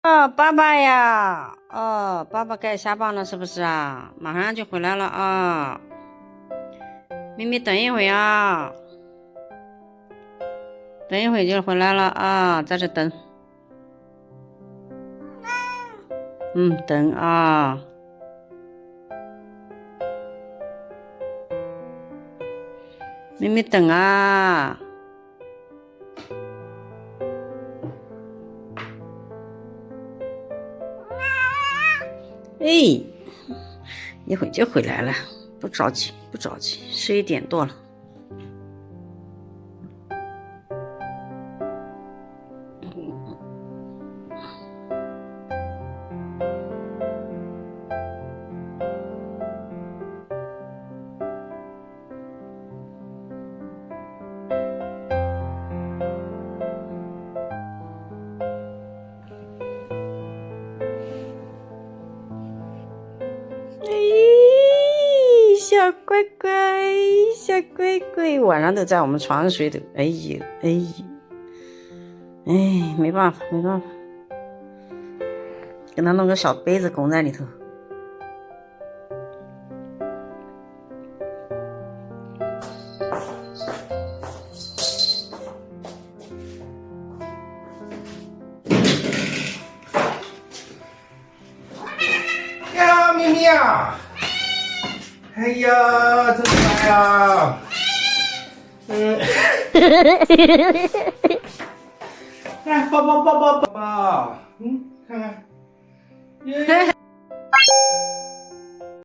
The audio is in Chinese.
哦，爸爸呀，哦，爸爸该下班了是不是啊？马上就回来了啊！咪咪等一会啊，等一会就回来了啊，在这等。等啊，咪咪等啊。哎，一会就回来了，不着急，不着急，11点多了。哎，小乖乖，小乖乖，晚上都在我们床上睡的。哎呦，哎呦，哎，没办法，没办法，给他弄个小被子拱在里头。呀，咪咪呀！哎呀，真乖呀！来，抱抱抱抱抱抱，看看。耶